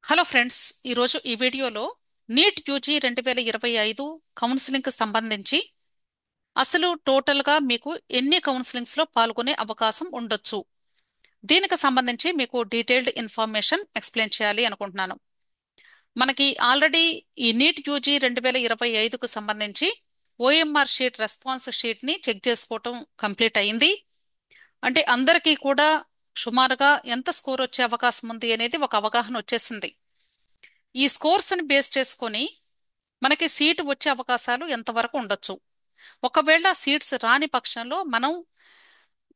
Hello friends, ఈరోజు ఈ వీడియోలో నీట్ యూజీ 2025 కౌన్సిలింగ్కి సంబంధించి అసలు టోటల్గా మీకు ఎన్ని కౌన్సిలింగ్స్లో పాల్గొనే అవకాశం ఉండొచ్చు, దీనికి సంబంధించి మీకు డీటెయిల్డ్ ఇన్ఫర్మేషన్ ఎక్స్ప్లెయిన్ చేయాలి అనుకుంటున్నాను. మనకి ఆల్రెడీ ఈ నీట్ యూజీ 2025కు సంబంధించి ఓఎంఆర్ షీట్ రెస్పాన్స్ షీట్ని చెక్ చేసుకోవటం కంప్లీట్ అయింది. అంటే అందరికీ కూడా సుమారుగా ఎంత స్కోర్ వచ్చే అవకాశం ఉంది అనేది ఒక అవగాహన వచ్చేసింది. ఈ స్కోర్స్ని బేస్ చేసుకొని మనకి సీటు వచ్చే అవకాశాలు ఎంతవరకు ఉండొచ్చు, ఒకవేళ సీట్స్ రాని పక్షంలో మనం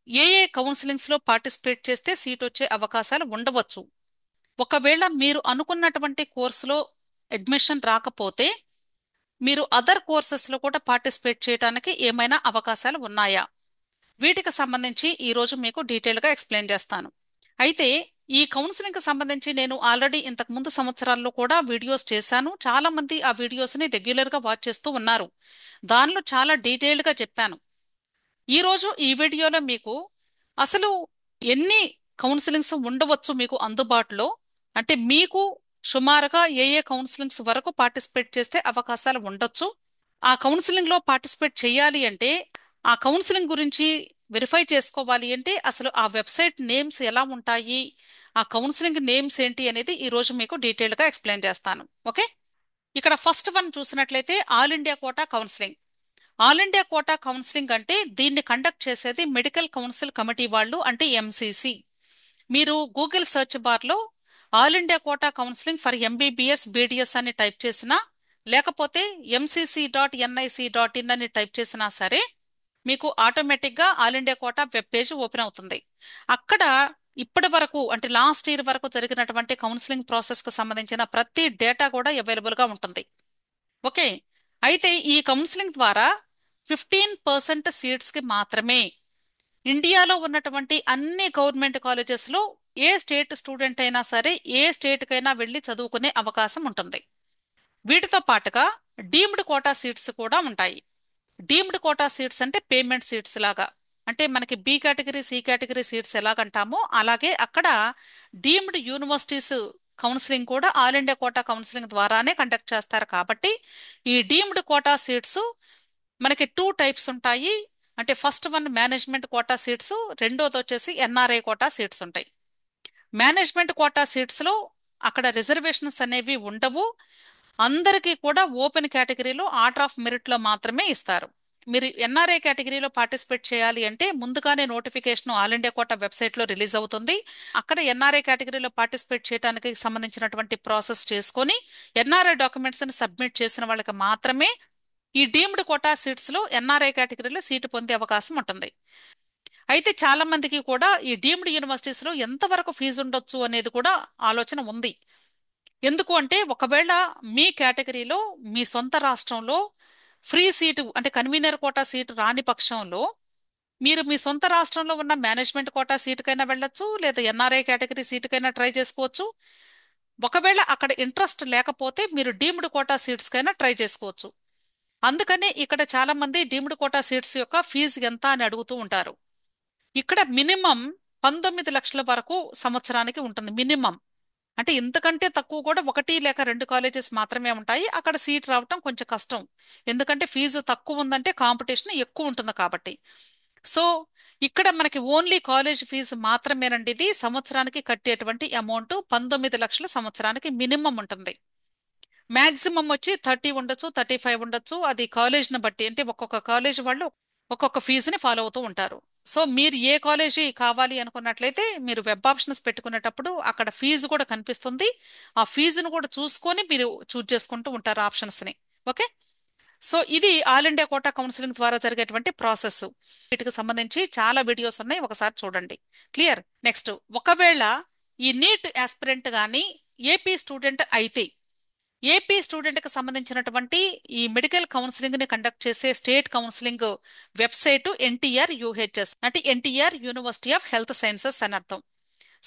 ఏ ఏ కౌన్సిలింగ్స్లో పార్టిసిపేట్ చేస్తే సీట్ వచ్చే అవకాశాలు ఉండవచ్చు, ఒకవేళ మీరు అనుకున్నటువంటి కోర్సులో అడ్మిషన్ రాకపోతే మీరు అదర్ కోర్సెస్లో కూడా పార్టిసిపేట్ చేయడానికి ఏమైనా అవకాశాలు ఉన్నాయా, వీటికి సంబంధించి ఈరోజు మీకు డీటెయిల్గా ఎక్స్ప్లెయిన్ చేస్తాను. అయితే ఈ కౌన్సిలింగ్కి సంబంధించి నేను ఆల్రెడీ ఇంతకు ముందు సంవత్సరాల్లో కూడా వీడియోస్ చేశాను. చాలా మంది ఆ వీడియోస్ని రెగ్యులర్గా వాచ్ చేస్తూ ఉన్నారు. దానిలో చాలా డీటెయిల్డ్గా చెప్పాను. ఈరోజు ఈ వీడియోలో మీకు అసలు ఎన్ని కౌన్సిలింగ్స్ ఉండవచ్చు మీకు అందుబాటులో, అంటే మీకు సుమారుగా ఏ ఏ కౌన్సిలింగ్స్ వరకు పార్టిసిపేట్ చేస్తే అవకాశాలు ఉండొచ్చు, ఆ కౌన్సిలింగ్లో పార్టిసిపేట్ చేయాలి అంటే ఆ కౌన్సిలింగ్ గురించి వెరిఫై చేసుకోవాలి అంటే అసలు ఆ వెబ్సైట్ నేమ్స్ ఎలా ఉంటాయి, ఆ కౌన్సిలింగ్ నేమ్స్ ఏంటి అనేది ఈరోజు మీకు డీటెయిల్డ్గా ఎక్స్ప్లెయిన్ చేస్తాను. ఓకే, ఇక్కడ ఫస్ట్ వన్ చూసినట్లయితే all India quota counselling. All India quota counselling అంటే దీన్ని కండక్ట్ చేసేది మెడికల్ కౌన్సిల్ కమిటీ వాళ్ళు, అంటే ఎంసీసీ. మీరు గూగుల్ సెర్చ్ బార్లో all India quota counselling for MBBS BDS అని టైప్ చేసినా, లేకపోతే mcc.nic.in అని టైప్ చేసినా సరే మీకు ఆటోమేటిక్గా all India quota web page open అవుతుంది. అక్కడ ఇప్పటి వరకు అంటే లాస్ట్ ఇయర్ వరకు జరిగినటువంటి కౌన్సిలింగ్ ప్రాసెస్కి సంబంధించిన ప్రతి డేటా కూడా అవైలబుల్గా ఉంటుంది. ఓకే, అయితే ఈ కౌన్సిలింగ్ ద్వారా 15% సీట్స్కి మాత్రమే ఇండియాలో ఉన్నటువంటి అన్ని గవర్నమెంట్ కాలేజెస్లో ఏ స్టేట్ స్టూడెంట్ అయినా సరే ఏ స్టేట్కైనా వెళ్ళి చదువుకునే అవకాశం ఉంటుంది. వీటితో పాటుగా డీమ్డ్ కోటా సీట్స్ కూడా ఉంటాయి. డీమ్డ్ కోటా సీట్స్ అంటే పేమెంట్ సీట్స్ లాగా, అంటే మనకి B category C category seats ఎలాగంటామో అలాగే అక్కడ డీమ్డ్ యూనివర్సిటీస్ కౌన్సిలింగ్ కూడా ఆల్ ఇండియా కోటా కౌన్సిలింగ్ ద్వారానే కండక్ట్ చేస్తారు. కాబట్టి ఈ డీమ్డ్ కోటా సీట్స్ మనకి టూ టైప్స్ ఉంటాయి. అంటే first one management quota seats, రెండోది వచ్చేసి ఎన్ఆర్ఐ కోటా సీట్స్ ఉంటాయి. మేనేజ్మెంట్ కోటా సీట్స్లో అక్కడ రిజర్వేషన్స్ అనేవి ఉండవు. అందరికీ కూడా ఓపెన్ కేటగిరీలో ఆర్డర్ ఆఫ్ మెరిట్లో మాత్రమే ఇస్తారు. మీరు ఎన్ఆర్ఐ కేటగిరీలో పార్టిసిపేట్ చేయాలి అంటే ముందుగానే నోటిఫికేషన్ ఆల్ ఇండియా కోటా వెబ్సైట్లో రిలీజ్ అవుతుంది. అక్కడ ఎన్ఆర్ఐ కేటగిరీలో పార్టిసిపేట్ చేయడానికి సంబంధించినటువంటి ప్రాసెస్ చేసుకొని ఎన్ఆర్ఐ డాక్యుమెంట్స్ని సబ్మిట్ చేసిన వాళ్ళకి మాత్రమే ఈ డీమ్డ్ కోటా సీట్స్లో ఎన్ఆర్ఐ కేటగిరీలో సీటు పొందే అవకాశం ఉంటుంది. అయితే చాలా మందికి కూడా ఈ డీమ్డ్ యూనివర్సిటీస్లో ఎంతవరకు ఫీజు ఉండొచ్చు అనేది కూడా ఆలోచన ఉంది. ఎందుకు అంటే ఒకవేళ మీ కేటగిరీలో మీ సొంత రాష్ట్రంలో ఫ్రీ సీటు అంటే కన్వీనర్ కోటా సీటు రాని పక్షంలో మీరు మీ సొంత రాష్ట్రంలో ఉన్న మేనేజ్మెంట్ కోటా సీటుకైనా వెళ్ళొచ్చు, లేదా ఎన్ఆర్ఐ కేటగిరీ సీటుకైనా ట్రై చేసుకోవచ్చు. ఒకవేళ అక్కడ ఇంట్రెస్ట్ లేకపోతే మీరు డీమ్డ్ కోటా సీట్స్కైనా ట్రై చేసుకోవచ్చు. అందుకనే ఇక్కడ చాలా మంది డీమ్డ్ కోటా సీట్స్ యొక్క ఫీజు ఎంత అని అడుగుతూ ఉంటారు. ఇక్కడ మినిమం 19 లక్షల వరకు సంవత్సరానికి ఉంటుంది మినిమం. అంటే ఇంతకంటే తక్కువ కూడా ఒకటి లేక రెండు కాలేజెస్ మాత్రమే ఉంటాయి. అక్కడ సీట్ రావటం కొంచెం కష్టం, ఎందుకంటే ఫీజు తక్కువ ఉందంటే కాంపిటీషన్ ఎక్కువ ఉంటుంది కాబట్టి. సో ఇక్కడ మనకి ఓన్లీ కాలేజ్ ఫీజు మాత్రమేనండి. ఇది సంవత్సరానికి కట్టేటువంటి అమౌంట్ 19 లక్షలు సంవత్సరానికి మినిమం ఉంటుంది. మ్యాక్సిమం వచ్చి 30 ఉండొచ్చు, 35 ఉండొచ్చు. అది కాలేజ్ని బట్టి, అంటే ఒక్కొక్క కాలేజ్ వాళ్ళు ఒక్కొక్క ఫీజుని ఫాలో అవుతూ ఉంటారు. సో మీరు ఏ కాలేజీ కావాలి అనుకున్నట్లయితే మీరు వెబ్ ఆప్షన్స్ పెట్టుకునేటప్పుడు అక్కడ ఫీజు కూడా కనిపిస్తుంది. ఆ ఫీజును కూడా చూసుకొని మీరు చూజ్ చేసుకుంటూ ఉంటారు ఆప్షన్స్ని. ఓకే, సో ఇది ఆల్ ఇండియా కోటా కౌన్సిలింగ్ ద్వారా జరిగేటువంటి ప్రాసెస్. వీటికి సంబంధించి చాలా వీడియోస్ ఉన్నాయి, ఒకసారి చూడండి. క్లియర్. నెక్స్ట్, ఒకవేళ ఈ నీట్ ఆస్పిరెంట్ కానీ ఏపీ స్టూడెంట్ అయితే ఏపీ స్టూడెంట్కి సంబంధించినటువంటి ఈ మెడికల్ కౌన్సిలింగ్ ని కండక్ట్ చేసే state counselling website NTR UHS, అంటే NTR university of health sciences అని అర్థం.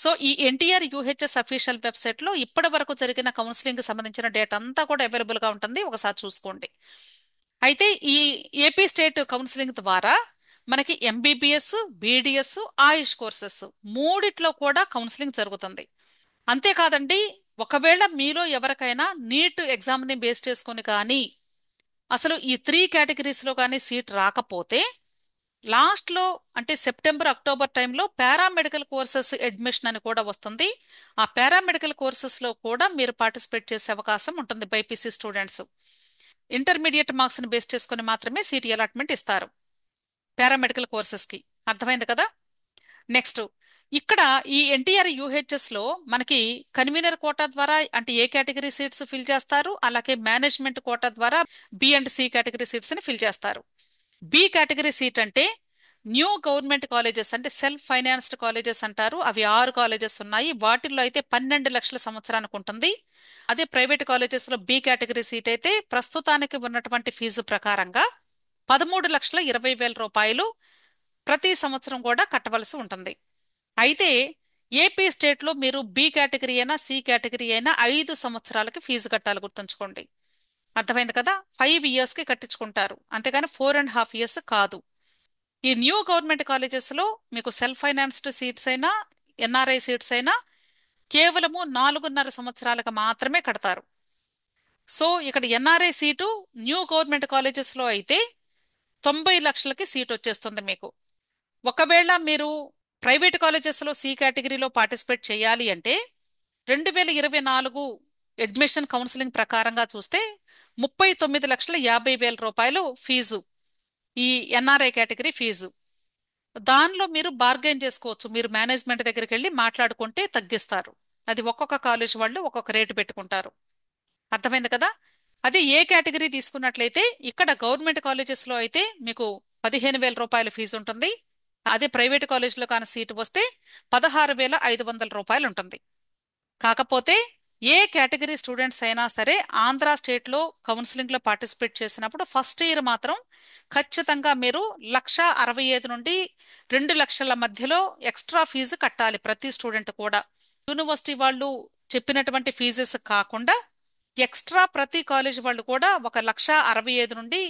సో ఈ ఎన్టీఆర్ యూహెచ్ఎస్ అఫీషియల్ వెబ్సైట్ లో ఇప్పటి వరకు జరిగిన కౌన్సిలింగ్ సంబంధించిన డేటా అంతా కూడా అవైలబుల్ గా ఉంటుంది, ఒకసారి చూసుకోండి. అయితే ఈ ఏపీ స్టేట్ కౌన్సిలింగ్ ద్వారా మనకి ఎంబీబీఎస్, బీడీఎస్, ఆయుష్ కోర్సెస్ మూడిట్లో కూడా కౌన్సిలింగ్ జరుగుతుంది. అంతేకాదండి, ఒకవేళ మీలో ఎవరికైనా నీట్ ఎగ్జామ్ని బేస్ చేసుకొని కానీ అసలు ఈ 3 కేటగిరీస్లో కానీ సీట్ రాకపోతే లాస్ట్లో అంటే సెప్టెంబర్ అక్టోబర్ టైంలో పారామెడికల్ కోర్సెస్ అడ్మిషన్ అని కూడా వస్తుంది. ఆ పారామెడికల్ కోర్సెస్లో కూడా మీరు పార్టిసిపేట్ చేసే అవకాశం ఉంటుంది. బైపీసీ స్టూడెంట్స్ ఇంటర్మీడియట్ మార్క్స్ని బేస్ చేసుకొని మాత్రమే సీట్ అలాట్మెంట్ ఇస్తారు పారామెడికల్ కోర్సెస్కి. అర్థమైంది కదా. నెక్స్ట్ ఇక్కడ ఈ ఎన్టీఆర్ యూహెచ్ఎస్ లో మనకి కన్వీనర్ కోటా ద్వారా అంటే ఏ కేటగిరీ సీట్స్ ఫిల్ చేస్తారు, అలాగే మేనేజ్మెంట్ కోటా ద్వారా B and C category seats ని ఫిల్ చేస్తారు. బి కేటగిరీ సీట్ అంటే న్యూ గవర్నమెంట్ కాలేజెస్ అంటే సెల్ఫ్ ఫైనాన్స్డ్ కాలేజెస్ అంటారు. అవి 6 కాలేజెస్ ఉన్నాయి. వాటిల్లో అయితే 12 లక్షల సంవత్సరానికి ఉంటుంది. అదే ప్రైవేట్ కాలేజెస్ లో బి కేటగిరీ సీట్ అయితే ప్రస్తుతానికి ఉన్నటువంటి ఫీజు ప్రకారంగా 13,20,000 రూపాయలు ప్రతి సంవత్సరం కూడా కట్టవలసి ఉంటుంది. అయితే ఏపీ స్టేట్లో మీరు బి కేటగిరీ అయినా సి కేటగిరీ అయినా 5 సంవత్సరాలకి ఫీజు కట్టాలి, గుర్తుంచుకోండి. అర్థమైంది కదా. 5 ఇయర్స్కి కట్టించుకుంటారు, అంతేగాని 4.5 ఇయర్స్ కాదు. ఈ న్యూ గవర్నమెంట్ కాలేజెస్లో మీకు సెల్ఫ్ ఫైనాన్స్డ్ సీట్స్ అయినా ఎన్ఆర్ఐ సీట్స్ అయినా కేవలము 4.5 సంవత్సరాలకు మాత్రమే కడతారు. సో ఇక్కడ ఎన్ఆర్ఐ సీటు న్యూ గవర్నమెంట్ కాలేజెస్లో అయితే 90 లక్షలకి సీట్ వచ్చేస్తుంది మీకు. ఒకవేళ మీరు ప్రైవేట్ కాలేజెస్లో సి కేటగిరీలో పార్టిసిపేట్ చేయాలి అంటే 2024 అడ్మిషన్ కౌన్సిలింగ్ ప్రకారంగా చూస్తే 39,50,000 రూపాయలు ఫీజు ఈ ఎన్ఆర్ఐ కేటగిరీ ఫీజు. దానిలో మీరు బార్గెన్ చేసుకోవచ్చు, మీరు మేనేజ్మెంట్ దగ్గరికి వెళ్ళి మాట్లాడుకుంటే తగ్గిస్తారు. అది ఒక్కొక్క కాలేజ్ వాళ్ళు ఒక్కొక్క రేటు పెట్టుకుంటారు. అర్థమైంది కదా. అదే ఏ కేటగిరీ తీసుకున్నట్లయితే ఇక్కడ గవర్నమెంట్ కాలేజెస్లో అయితే మీకు 15,000 రూపాయల ఫీజు ఉంటుంది. అదే ప్రైవేట్ కాలేజీలో కానీ సీటు వస్తే 16,500 రూపాయలు ఉంటుంది. కాకపోతే ఏ కేటగిరీ స్టూడెంట్స్ అయినా సరే ఆంధ్ర స్టేట్లో కౌన్సిలింగ్లో పార్టిసిపేట్ చేసినప్పుడు ఫస్ట్ ఇయర్ మాత్రం ఖచ్చితంగా మీరు 1,65,000 నుండి 2 లక్షల మధ్యలో ఎక్స్ట్రా ఫీజు కట్టాలి ప్రతి స్టూడెంట్ కూడా. యూనివర్సిటీ వాళ్ళు చెప్పినటువంటి ఫీజెస్ కాకుండా ఎక్స్ట్రా ప్రతి కాలేజ్ వాళ్ళు కూడా 1,65,000 నుండి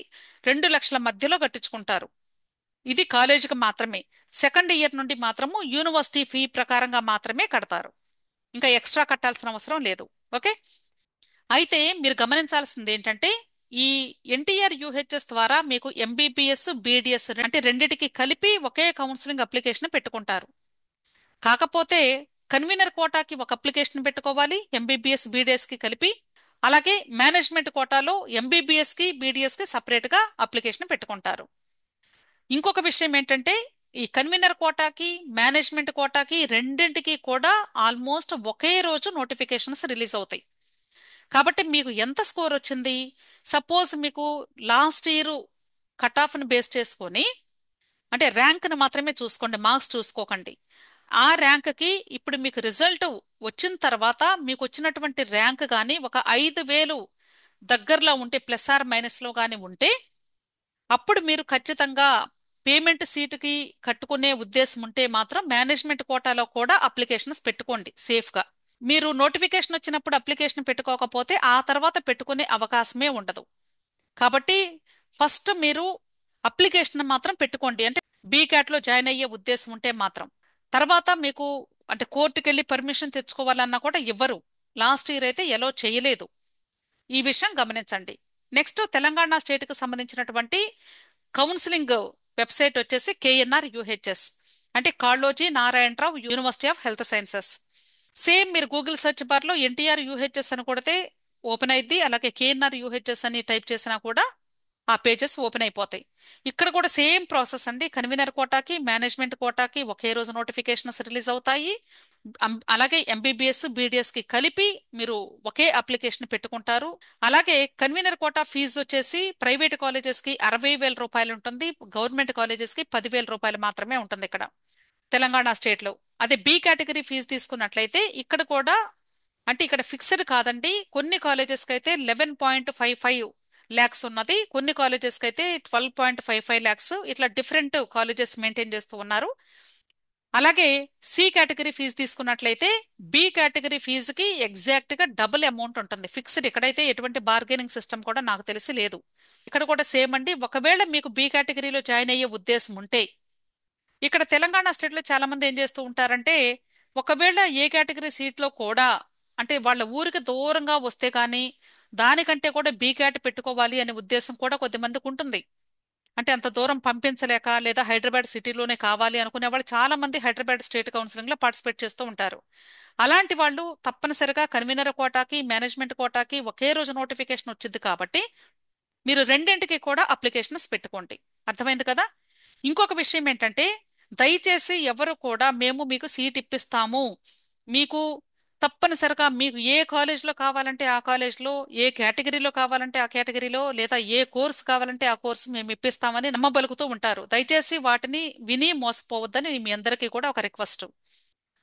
2 లక్షల మధ్యలో కట్టించుకుంటారు. ఇది కాలేజీకి మాత్రమే. సెకండ్ ఇయర్ నుండి మాత్రము యూనివర్సిటీ ఫీ ప్రకారంగా మాత్రమే కడతారు, ఇంకా ఎక్స్ట్రా కట్టాల్సిన అవసరం లేదు. ఓకే. అయితే మీరు గమనించాల్సింది ఏంటంటే ఈ ఎన్టీఆర్ యూహెచ్ఎస్ ద్వారా మీకు ఎంబీబీఎస్ బీడిఎస్ అంటే రెండిటికి కలిపి ఒకే కౌన్సిలింగ్ అప్లికేషన్ పెట్టుకుంటారు. కాకపోతే కన్వీనర్ కోటాకి ఒక అప్లికేషన్ పెట్టుకోవాలి ఎంబీబీఎస్ బీడిఎస్ కి కలిపి. అలాగే మేనేజ్మెంట్ కోటాలో ఎంబీబీఎస్ కి బీడిఎస్ కి సపరేట్ గా అప్లికేషన్ పెట్టుకుంటారు. ఇంకొక విషయం ఏంటంటే ఈ కన్వీనర్ కోటాకి మేనేజ్మెంట్ కోటాకి రెండింటికి కూడా ఆల్మోస్ట్ ఒకే రోజు నోటిఫికేషన్స్ రిలీజ్ అవుతాయి. కాబట్టి మీకు ఎంత స్కోర్ వచ్చింది, సపోజ్ మీకు లాస్ట్ ఇయర్ కట్ ఆఫ్ని బేస్ చేసుకొని అంటే ర్యాంక్ని మాత్రమే చూసుకోండి, మార్క్స్ చూసుకోకండి. ఆ ర్యాంక్కి ఇప్పుడు మీకు రిజల్ట్ వచ్చిన తర్వాత మీకు వచ్చినటువంటి ర్యాంక్ కానీ ఒక 5,000 దగ్గరలో ఉంటే ప్లస్ ఆర్ మైనస్లో కానీ ఉంటే అప్పుడు మీరు ఖచ్చితంగా పేమెంట్ సీటుకి కట్టుకునే ఉద్దేశం ఉంటే మాత్రం మేనేజ్మెంట్ కోటాలో కూడా అప్లికేషన్స్ పెట్టుకోండి సేఫ్గా. మీరు నోటిఫికేషన్ వచ్చినప్పుడు అప్లికేషన్ పెట్టుకోకపోతే ఆ తర్వాత పెట్టుకునే అవకాశమే ఉండదు. కాబట్టి ఫస్ట్ మీరు అప్లికేషన్ మాత్రం పెట్టుకోండి, అంటే బీక్యాట్లో జాయిన్ అయ్యే ఉద్దేశం ఉంటే మాత్రం. తర్వాత మీకు అంటే కోర్టుకి వెళ్ళి పర్మిషన్ తెచ్చుకోవాలన్నా కూడా ఇవ్వరు. లాస్ట్ ఇయర్ అయితే ఎలో చేయలేదు. ఈ విషయం గమనించండి. నెక్స్ట్ తెలంగాణ స్టేట్కి సంబంధించినటువంటి కౌన్సిలింగ్ వెబ్సైట్ వచ్చేసి కేఎన్ఆర్ యూహెచ్ఎస్ అంటే Kaloji Narayana Rao university of health sciences. Same మీరు గూగుల్ సెర్చ్ బార్లో ఎన్టీఆర్ యూహెచ్ఎస్ అని కొడితే ఓపెన్ అయింది. అలాగే కేఎన్ఆర్ యూహెచ్ఎస్ అని టైప్ చేసినా కూడా ఆ పేజెస్ ఓపెన్ అయిపోతాయి. ఇక్కడ కూడా సేమ్ ప్రాసెస్ అండి. కన్వీనర్ కోటాకి మేనేజ్మెంట్ కోటాకి ఒకే రోజు నోటిఫికేషన్స్ రిలీజ్ అవుతాయి. అలాగే ఎంబీబీఎస్ బీడిఎస్ కి కలిపి మీరు ఒకే అప్లికేషన్ పెట్టుకుంటారు. అలాగే కన్వీనర్ కోటా ఫీజు వచ్చేసి ప్రైవేట్ కాలేజెస్ కి 60,000 రూపాయలు ఉంటుంది, గవర్నమెంట్ కాలేజెస్ కి 10,000 రూపాయలు మాత్రమే ఉంటుంది ఇక్కడ తెలంగాణ స్టేట్ లో. అదే బి కేటగిరీ ఫీజు తీసుకున్నట్లయితే ఇక్కడ కూడా అంటే ఇక్కడ ఫిక్స్డ్ కాదండి. కొన్ని కాలేజెస్కి అయితే 11.55 ల్యాక్స్ ఉన్నది, కొన్ని కాలేజెస్కి అయితే 12.55 ల్యాక్స్, ఇట్లా డిఫరెంట్ కాలేజెస్ మెయింటైన్ చేస్తూ ఉన్నారు. అలాగే సి కేటగిరీ ఫీజు తీసుకున్నట్లయితే బి కేటగిరీ ఫీజుకి ఎగ్జాక్ట్ గా డబుల్ అమౌంట్ ఉంటుంది, ఫిక్స్డ్. ఇక్కడైతే ఎటువంటి బార్గెనింగ్ సిస్టమ్ కూడా నాకు తెలిసి లేదు. ఇక్కడ కూడా సేమ్ అండి. ఒకవేళ మీకు బి కేటగిరీలో జాయిన్ అయ్యే ఉద్దేశం ఉంటే ఇక్కడ తెలంగాణ స్టేట్లో చాలా మంది ఏం చేస్తూ ఉంటారంటే ఒకవేళ ఏ కేటగిరీ సీట్లో కూడా అంటే వాళ్ళ ఊరికి దూరంగా వస్తే కానీ దానికంటే కూడా బీక్యాట్ పెట్టుకోవాలి అనే ఉద్దేశం కూడా కొద్దిమందికి ఉంటుంది. అంటే అంత దూరం పంపించలేక లేదా హైదరాబాద్ సిటీలోనే కావాలి అనుకునే వాళ్ళు చాలా మంది హైదరాబాద్ స్టేట్ కౌన్సిలింగ్ లో పార్టిసిపేట్ చేస్తూ ఉంటారు. అలాంటి వాళ్ళు తప్పనిసరిగా కన్వీనర్ కోటాకి మేనేజ్మెంట్ కోటాకి ఒకే రోజు నోటిఫికేషన్ వచ్చింది కాబట్టి మీరు రెండింటికి కూడా అప్లికేషన్స్ పెట్టుకోండి. అర్థమైంది కదా? ఇంకొక విషయం ఏంటంటే, దయచేసి ఎవరు కూడా మేము మీకు సీట్ ఇప్పిస్తాము, మీకు తప్పనిసరిగా మీకు ఏ కాలేజ్లో కావాలంటే ఆ కాలేజ్లో, ఏ కేటగిరీలో కావాలంటే ఆ కేటగిరీలో, లేదా ఏ కోర్స్ కావాలంటే ఆ కోర్సు మేము ఇప్పిస్తామని నమ్మబలుకుతూ ఉంటారు. దయచేసి వాటిని విని మోసపోవద్దని మీ అందరికీ కూడా ఒక రిక్వెస్ట్.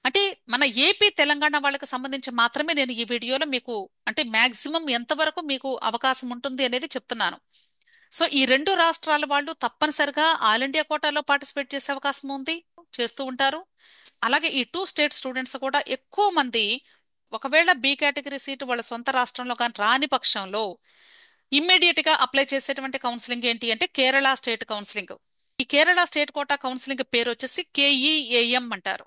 అంటే మన ఏపీ తెలంగాణ వాళ్ళకి సంబంధించి మాత్రమే నేను ఈ వీడియోలో మీకు అంటే మాక్సిమం ఎంతవరకు మీకు అవకాశం ఉంటుంది అనేది చెప్తున్నాను. సో ఈ రెండు రాష్ట్రాల వాళ్ళు తప్పనిసరిగా ఆల్ ఇండియా కోటాలో పార్టిసిపేట్ చేసే అవకాశం ఉంది, చేస్తూ ఉంటారు. అలాగే ఈ టూ స్టేట్ స్టూడెంట్స్ కూడా ఎక్కువ మంది ఒకవేళ బి కేటగిరీ సీటు వాళ్ళ సొంత రాష్ట్రంలో కానీ రాని పక్షంలో ఇమ్మీడియట్ గా అప్లై చేసేటువంటి కౌన్సిలింగ్ ఏంటి అంటే కేరళ స్టేట్ కౌన్సిలింగ్. ఈ కేరళ స్టేట్ కోటా కౌన్సిలింగ్ పేరు వచ్చేసి కేఈఏఎం అంటారు.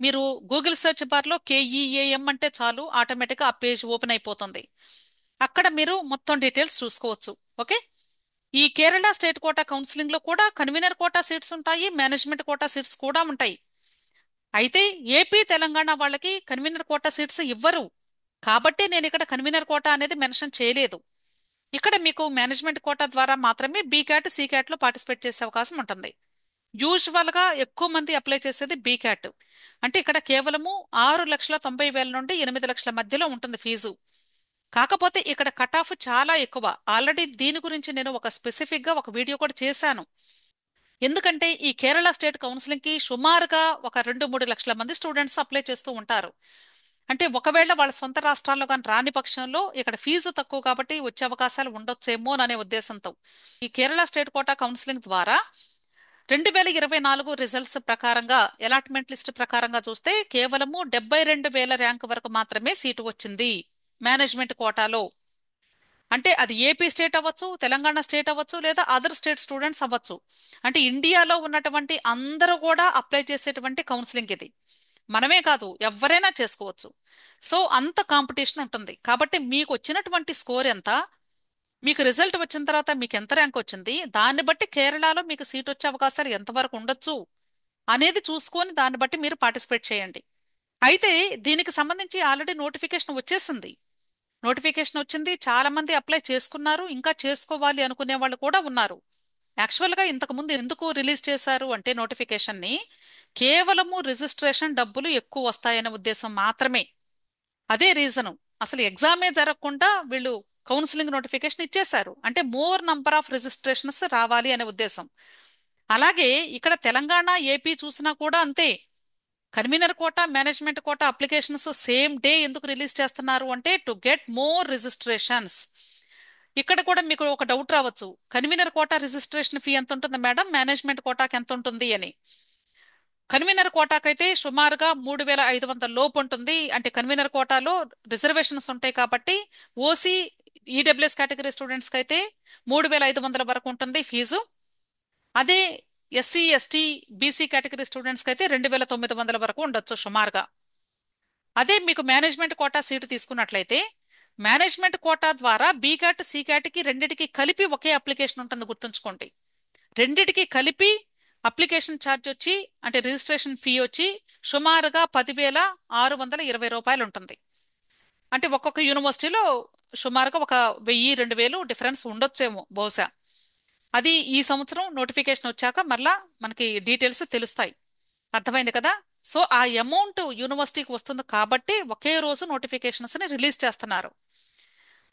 మీరు గూగుల్ సెర్చ్ బార్ లో కేఈఏఎం అంటే చాలు, ఆటోమేటిక్ గా ఆ పేజ్ ఓపెన్ అయిపోతుంది. అక్కడ మీరు మొత్తం డీటెయిల్స్ చూసుకోవచ్చు. ఓకే. ఈ కేరళ స్టేట్ కోటా కౌన్సిలింగ్ లో కూడా కన్వీనర్ కోటా సీట్స్ ఉంటాయి, మేనేజ్మెంట్ కోటా సీట్స్ కూడా ఉంటాయి. అయితే ఏపీ తెలంగాణ వాళ్ళకి కన్వీనర్ కోటా సీట్స్ ఇవ్వరు కాబట్టి నేను ఇక్కడ కన్వీనర్ కోటా అనేది మెన్షన్ చేయలేదు. ఇక్కడ మీకు మేనేజ్మెంట్ కోటా ద్వారా మాత్రమే బీక్యాట్ సీక్యాట్ లో పార్టిసిపేట్ చేసే అవకాశం ఉంటుంది. యూజువల్ గా ఎక్కువ మంది అప్లై చేసేది బీక్యాట్. అంటే ఇక్కడ కేవలము 6,90,000 నుండి 8 లక్షల మధ్యలో ఉంటుంది ఫీజు. కాకపోతే ఇక్కడ కట్ ఆఫ్ చాలా ఎక్కువ. ఆల్రెడీ దీని గురించి నేను ఒక స్పెసిఫిక్ గా ఒక వీడియో కూడా చేశాను. ఎందుకంటే ఈ కేరళ స్టేట్ కౌన్సిలింగ్ కి సుమారుగా ఒక 2-3 లక్షల మంది స్టూడెంట్స్ అప్లై చేస్తూ ఉంటారు. అంటే ఒకవేళ వాళ్ళ సొంత రాష్ట్రాల్లో కానీ రాని పక్షంలో ఇక్కడ ఫీజు తక్కువ కాబట్టి వచ్చే అవకాశాలు ఉండొచ్చేమో అనే ఉద్దేశంతో ఈ కేరళ స్టేట్ కోటా కౌన్సిలింగ్ ద్వారా 2024 రిజల్ట్స్ ప్రకారంగా అలాట్మెంట్ లిస్ట్ ప్రకారంగా చూస్తే కేవలము 72,000 ర్యాంక్ వరకు మాత్రమే సీటు వచ్చింది మేనేజ్మెంట్ కోటాలో. అంటే అది ఏపీ స్టేట్ అవ్వచ్చు, తెలంగాణ స్టేట్ అవ్వచ్చు, లేదా అదర్ స్టేట్ స్టూడెంట్స్ అవ్వచ్చు. అంటే ఇండియాలో ఉన్నటువంటి అందరూ కూడా అప్లై చేసేటువంటి కౌన్సిలింగ్ ఇది. మనమే కాదు, ఎవరైనా చేసుకోవచ్చు. సో అంత కాంపిటీషన్ ఉంటుంది కాబట్టి మీకు వచ్చినటువంటి స్కోర్ ఎంత, మీకు రిజల్ట్ వచ్చిన తర్వాత మీకు ఎంత ర్యాంక్ వచ్చింది, దాన్ని బట్టి కేరళలో మీకు సీట్ వచ్చే అవకాశాలు ఎంతవరకు ఉండొచ్చు అనేది చూసుకొని దాన్ని బట్టి మీరు పార్టిసిపేట్ చేయండి. అయితే దీనికి సంబంధించి ఆల్రెడీ నోటిఫికేషన్ వచ్చేసింది. నోటిఫికేషన్ వచ్చింది, చాలా మంది అప్లై చేసుకున్నారు, ఇంకా చేసుకోవాలి అనుకునే వాళ్ళు కూడా ఉన్నారు. యాక్చువల్గా ఇంతకు ముందు ఎందుకు రిలీజ్ చేశారు అంటే నోటిఫికేషన్ని కేవలము రిజిస్ట్రేషన్ డబ్బులు ఎక్కువ వస్తాయనే ఉద్దేశం మాత్రమే. అదే రీజను. అసలు ఎగ్జామే జరగకుండా వీళ్ళు కౌన్సిలింగ్ నోటిఫికేషన్ ఇచ్చేశారు. అంటే మోర్ నంబర్ ఆఫ్ రిజిస్ట్రేషన్స్ రావాలి అనే ఉద్దేశం. అలాగే ఇక్కడ తెలంగాణ ఏపీ చూసినా కూడా అంతే. Convenor quota management quota applications same day ఎందుకు రిలీజ్ చేస్తున్నారు అంటే టు గెట్ మోర్ రిజిస్ట్రేషన్స్. ఇక్కడ కూడా మీకు ఒక డౌట్ రావచ్చు, కన్వీనర్ కోటా రిజిస్ట్రేషన్ ఫీ ఎంత ఉంటుంది మేడం, మేనేజ్మెంట్ కోటాకి ఎంత ఉంటుంది అని. కన్వీనర్ కోటాకైతే సుమారుగా 3,500 లోపు ఉంటుంది. అంటే కన్వీనర్ కోటాలో రిజర్వేషన్స్ ఉంటాయి కాబట్టి ఓసీ ఈడబ్ల్యూఎస్ కేటగిరీ స్టూడెంట్స్కి అయితే 3,500 వరకు ఉంటుంది ఫీజు. అదే ఎస్సీ ఎస్టీ బీసీ కేటగిరీ స్టూడెంట్స్కి అయితే 2,900 వరకు ఉండొచ్చు సుమారుగా. అదే మీకు మేనేజ్మెంట్ కోటా సీటు తీసుకున్నట్లయితే మేనేజ్మెంట్ కోటా ద్వారా బీక్యాట్ సీక్యాట్కి రెండిటికి కలిపి ఒకే అప్లికేషన్ ఉంటుంది, గుర్తుంచుకోండి. రెండిటికి కలిపి అప్లికేషన్ ఛార్జ్ వచ్చి అంటే రిజిస్ట్రేషన్ ఫీ వచ్చి సుమారుగా 10,620 రూపాయలు ఉంటుంది. అంటే ఒక్కొక్క యూనివర్సిటీలో సుమారుగా ఒక 1,000-2,000 డిఫరెన్స్ ఉండొచ్చేమో బహుశా. అది ఈ సంవత్సరం నోటిఫికేషన్ వచ్చాక మళ్ళా మనకి డీటెయిల్స్ తెలుస్తాయి. అర్థమైంది కదా? సో ఆ అమౌంట్ యూనివర్సిటీకి వస్తుంది కాబట్టి ఒకే రోజు నోటిఫికేషన్స్ ని రిలీజ్ చేస్తున్నారు.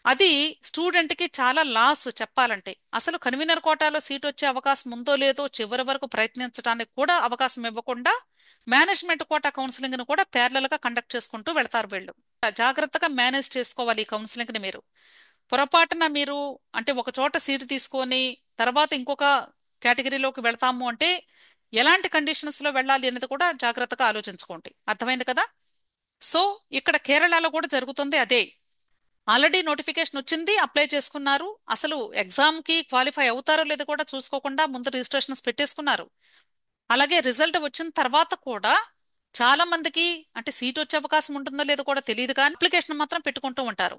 అది స్టూడెంట్ కి చాలా లాస్ చెప్పాలంటే. అసలు కన్వీనర్ కోటాలో సీట్ వచ్చే అవకాశం ఉందో లేదో చివరి వరకు ప్రయత్నించడానికి కూడా అవకాశం ఇవ్వకుండా మేనేజ్మెంట్ కోటా కౌన్సిలింగ్ ను కూడా ప్యారలల్ గా కండక్ట్ చేసుకుంటూ వెళ్తారు వీళ్ళు. జాగ్రత్తగా మేనేజ్ చేసుకోవాలి ఈ కౌన్సిలింగ్ ని మీరు. పొరపాటున మీరు అంటే ఒక చోట సీటు తీసుకొని తర్వాత ఇంకొక కేటగిరీలోకి వెళ్తాము అంటే ఎలాంటి కండిషన్స్ లో వెళ్ళాలి అనేది కూడా జాగ్రత్తగా ఆలోచించుకోండి. అర్థమైంది కదా? సో ఇక్కడ కేరళలో కూడా జరుగుతుంది అదే. ఆల్రెడీ నోటిఫికేషన్ వచ్చింది, అప్లై చేసుకున్నారు. అసలు ఎగ్జామ్ కి క్వాలిఫై అవుతారో లేదో కూడా చూసుకోకుండా ముందు రిజిస్ట్రేషన్స్ పెట్టేసుకున్నారు. అలాగే రిజల్ట్ వచ్చిన తర్వాత కూడా చాలా మందికి అంటే సీట్ వచ్చే అవకాశం ఉంటుందో లేదో కూడా తెలియదు, కానీ అప్లికేషన్ మాత్రం పెట్టుకుంటూ ఉంటారు.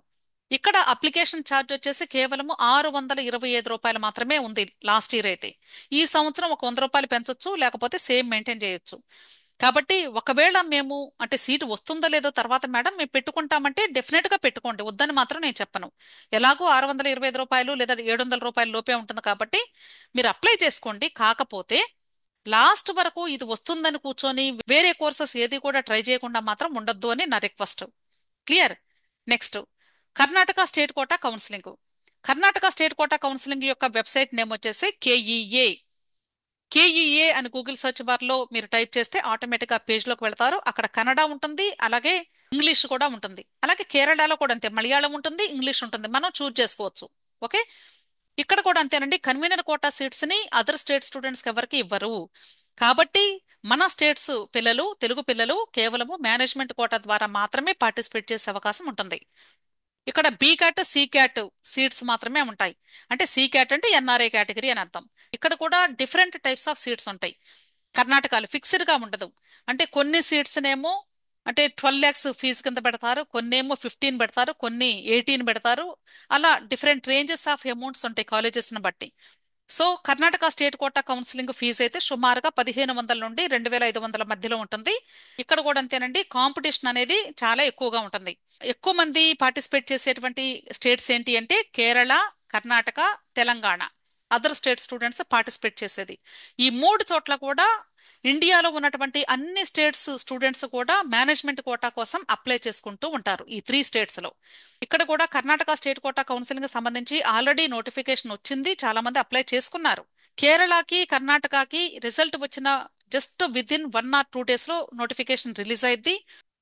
ఇక్కడ అప్లికేషన్ ఛార్జ్ వచ్చేసి కేవలము రూ. 625 మాత్రమే ఉంది లాస్ట్ ఇయర్ అయితే. ఈ సంవత్సరం ఒక రూ. 100 పెంచొచ్చు, లేకపోతే సేమ్ మెయింటైన్ చేయొచ్చు. కాబట్టి ఒకవేళ మేము అంటే సీటు వస్తుందో లేదో తర్వాత మేడం మేము పెట్టుకుంటామంటే డెఫినెట్ గా పెట్టుకోండి, వద్దని మాత్రం నేను చెప్పను. ఎలాగో రూ. 625 లేదా రూ. 700 లోపే ఉంటుంది కాబట్టి మీరు అప్లై చేసుకోండి. కాకపోతే లాస్ట్ వరకు ఇది వస్తుందని కూర్చొని వేరే కోర్సెస్ ఏది కూడా ట్రై చేయకుండా మాత్రం ఉండొద్దు అని నా request. Clear? Next, Karnataka state quota counselling. Karnataka state quota counselling యొక్క వెబ్సైట్ నేమ్ వచ్చేసి కేఈఏ. కేఈఏ అని గూగుల్ సెర్చ్ బార్ లో మీరు టైప్ చేస్తే ఆటోమేటిక్ గా పేజ్ లోకి వెళ్తారు. అక్కడ కన్నడ ఉంటుంది, అలాగే ఇంగ్లీష్ కూడా ఉంటుంది. అలాగే కేరళలో కూడా అంతే, మలయాళం ఉంటుంది, ఇంగ్లీష్ ఉంటుంది, మనం చూజ్ చేసుకోవచ్చు. ఓకే. ఇక్కడ కూడా అంతేనండి, కన్వీనర్ కోటా సీట్స్ ని అదర్ స్టేట్ స్టూడెంట్స్ ఎవరికి ఇవ్వరు. కాబట్టి మన స్టేట్స్ పిల్లలు, తెలుగు పిల్లలు కేవలము మేనేజ్మెంట్ కోటా ద్వారా మాత్రమే పార్టిసిపేట్ చేసే అవకాశం ఉంటుంది. ఇక్కడ B cat C cat seats మాత్రమే ఉంటాయి. అంటే సి క్యాట్ అంటే ఎన్ఆర్ఐ కేటగిరీ అని అర్థం. ఇక్కడ కూడా డిఫరెంట్ టైప్స్ ఆఫ్ సీట్స్ ఉంటాయి. కర్ణాటకలో ఫిక్స్డ్ గా ఉండదు. అంటే కొన్ని సీట్స్ నేమో అంటే 12 lakhs ఫీజు కింద పెడతారు, కొన్ని ఏమో 15 పెడతారు, కొన్ని 18 పెడతారు. అలా డిఫరెంట్ రేంజెస్ ఆఫ్ అమౌంట్స్ ఉంటాయి కాలేజెస్ ని బట్టి. So Karnataka state quota counselling fee అయితే సుమారుగా 1500 నుండి 2500 మధ్యలో ఉంటుంది. ఇక్కడ కూడా అంతేనండి, కాంపిటీషన్ అనేది చాలా ఎక్కువగా ఉంటుంది. ఎక్కువ మంది పార్టిసిపేట్ చేసేటువంటి స్టేట్స్ ఏంటి అంటే Kerala, Karnataka, Telangana. Other state students participate చేసేది ఈ మూడు చోట్ల కూడా. ఇండియాలో ఉన్నటువంటి అన్ని స్టేట్స్ స్టూడెంట్స్ కూడా మేనేజ్మెంట్ కోటా కోసం అప్లై చేసుకుంటూ ఉంటారు ఈ 3 స్టేట్స్ లో. ఇక్కడ కూడా కర్ణాటక స్టేట్ కోటా కౌన్సిలింగ్ సంబంధించి ఆల్రెడీ నోటిఫికేషన్ వచ్చింది, చాలా మంది అప్లై చేసుకున్నారు. కేరళకి, కర్ణాటకకి రిజల్ట్ వచ్చిన just with in 1 or 2 days లో నోటిఫికేషన్ రిలీజ్ అయింది.